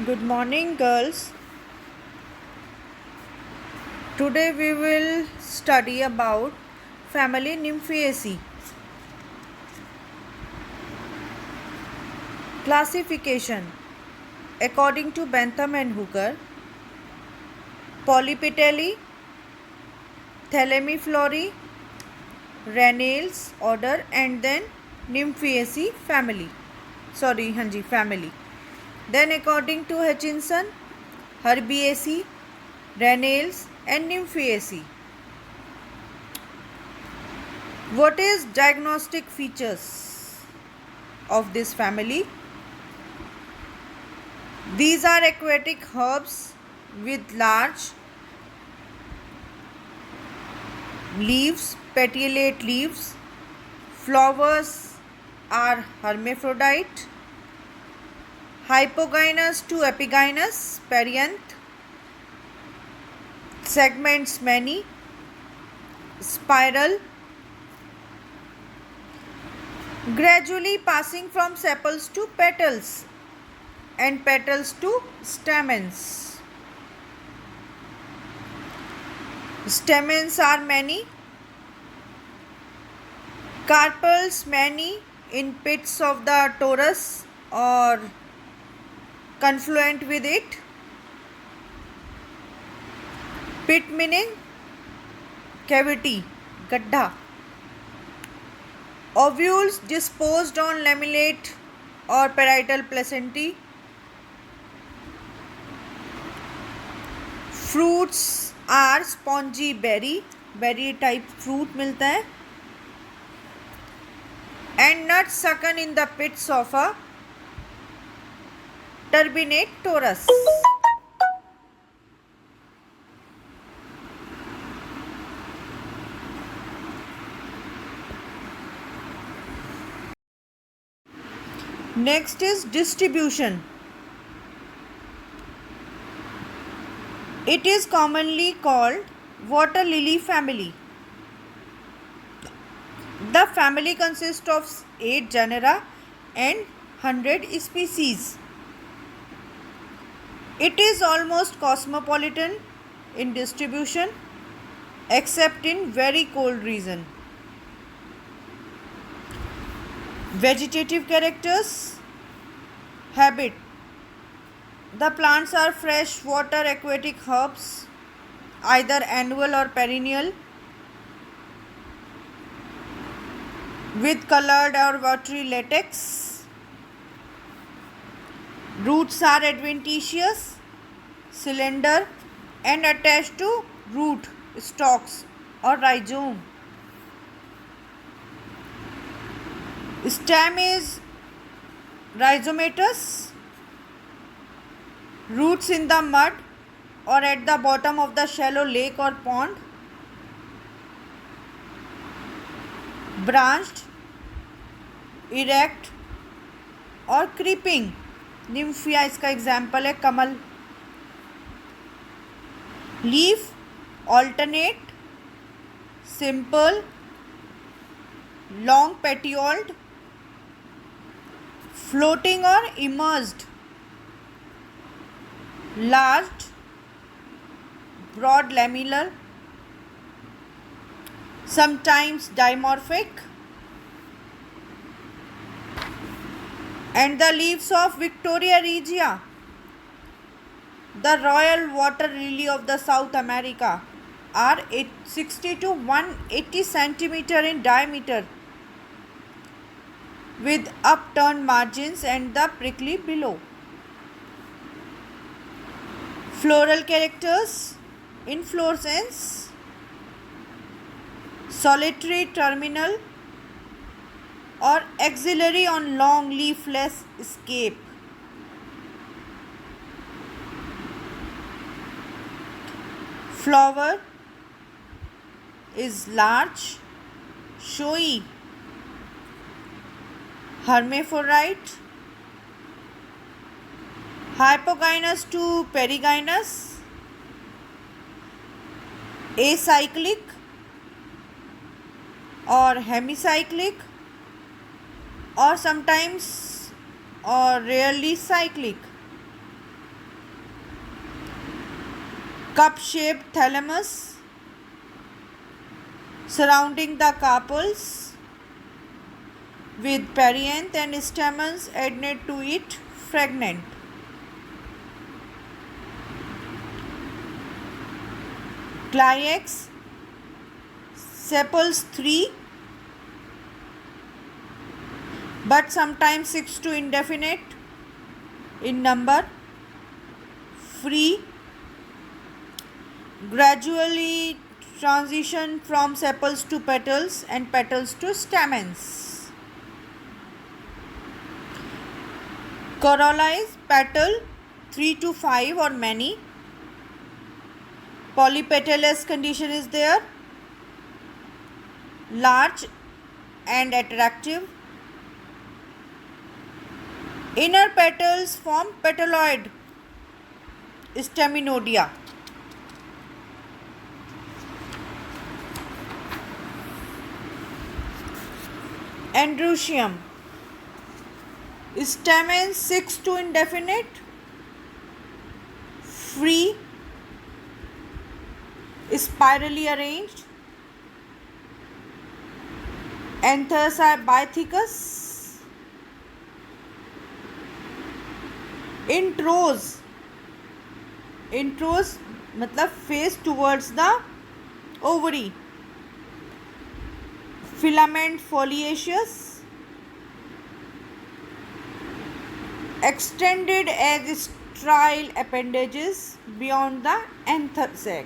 Good morning, girls. Today we will study about family Nymphaceae. Classification. According to Bentham and Hooker, Polypetalae, Thalamiflorae, Rannales order, and then Nymphaceae family. Family. Then according to Hutchinson, Herbiaceae, Rannales and Nymphaceae. What is diagnostic features of this family? These are aquatic herbs with large leaves, petiolate leaves. Flowers are hermaphrodite. Hypogynous to epigynous, perianth. Segments many. Spiral. Gradually passing from sepals to petals and petals to stamens. Stamens are many. Carpels many in pits of the torus or confluent with it. Pit meaning cavity, gadda. Ovules disposed on lamellate or parietal placentae. Fruits are spongy berry type fruit मिलता है. And nuts sucken in the pits of a turbinate torus. Next is distribution. It is commonly called water lily family. The family consists of 8 genera and 100 species. It is almost cosmopolitan in distribution except in very cold region. Vegetative characters. Habit. The plants are fresh water aquatic herbs, either annual or perennial, with colored or watery latex. Roots are adventitious, cylinder and attached to root stalks or rhizome. Stem is rhizomatous. Roots in the mud or at the bottom of the shallow lake or pond. Branched, erect और creeping. Nymphia इसका example है कमल. Leaf alternate, simple, long petioled, floating or immersed, large, broad lamellar, sometimes dimorphic, and the leaves of Victoria regia, the royal water lily of the South America, are 60 to 180 centimeter in diameter with upturned margins and the prickly below. Floral characters. Inflorescence solitary, terminal or axillary on long leafless scape. Flower is large, showy, hermaphrodite, hypogynous to perigynous, acyclic or hemicyclic or sometimes or rarely cyclic. cup-shaped thalamus surrounding the carpels with perianth and stamens adnate to it fragrant. Cliax, sepals 3 but sometimes 6 to indefinite in number, free, gradually transition from sepals to petals and petals to stamens. Corolla is petal 3 to 5 or many. Polypetalous condition is there. Large and attractive. Inner petals form petaloid staminodia. Androecium. Stamens 6 to indefinite. Free. Spirally arranged. Anthers are bithecous. Intros मतलब face towards the ovary. Filament foliaceous. Extended as strile appendages beyond the anther sac.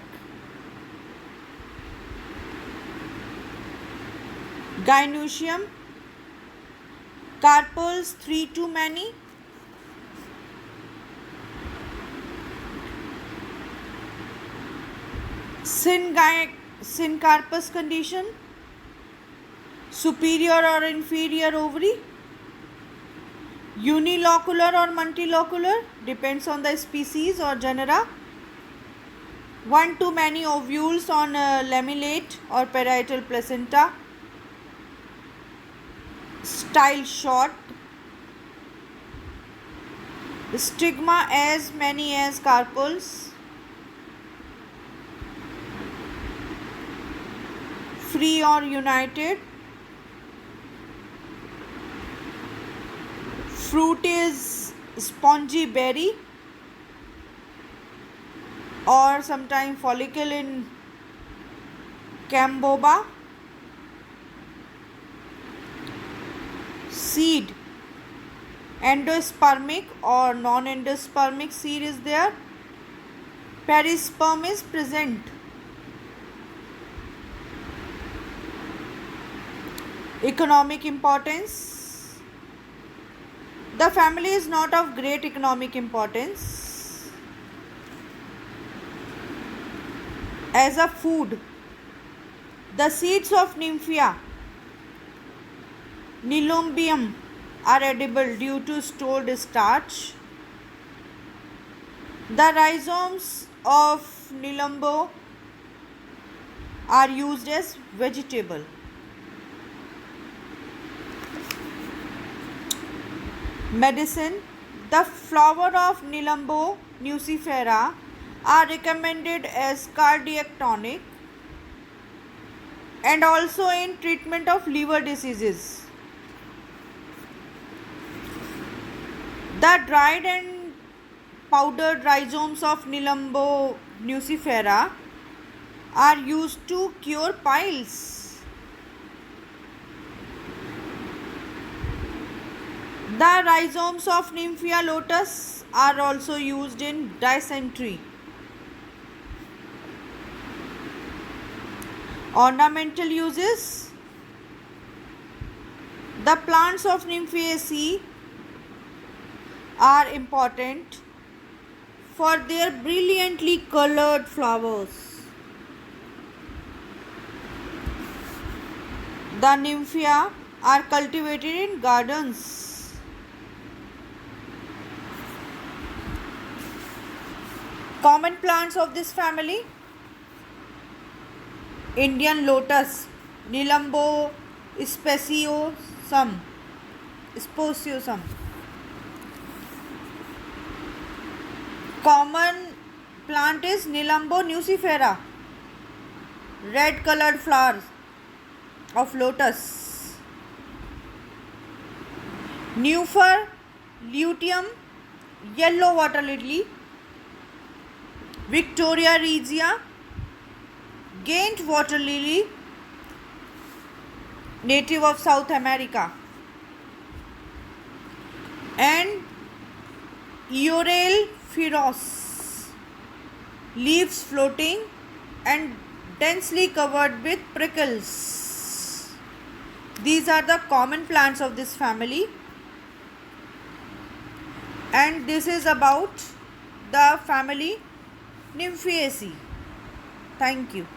Gynoecium. Carpels 3 to many. Syncarpous condition. Superior or inferior ovary. Unilocular or multilocular, depends on the species or genera. 1 to many ovules on lamellate or parietal placenta. Style short. Stigma as many as carpels. Free or united. Fruit is spongy berry or sometimes follicle in camboba. Seed, endospermic or non-endospermic seed is there. Perisperm is present. Economic importance. The family is not of great economic importance. As a food, the seeds of Nymphea Nelumbium are edible due to stored starch. The rhizomes of Nelumbo are used as vegetable. Medicine. The flower of Nelumbo nucifera are recommended as cardiac tonic and also in treatment of liver diseases. The dried and powdered rhizomes of Nelumbo nucifera are used to cure piles. The rhizomes of Nymphea lotus are also used in dysentery. Ornamental uses. The plants of Nymphaceae are important for their brilliantly colored flowers. The Nymphea are cultivated in gardens. Common plants of this family: Indian lotus, Nelumbo speciosum. Common plant is Nilambo nucifera, red colored flowers of lotus. Nufer luteum, yellow water lily. Victoria regia, Ghent water lily, native of South America. And Eorale ferox, leaves floating and densely covered with prickles. These are the common plants of this family, and this is about the family Nymphaceae. Thank you.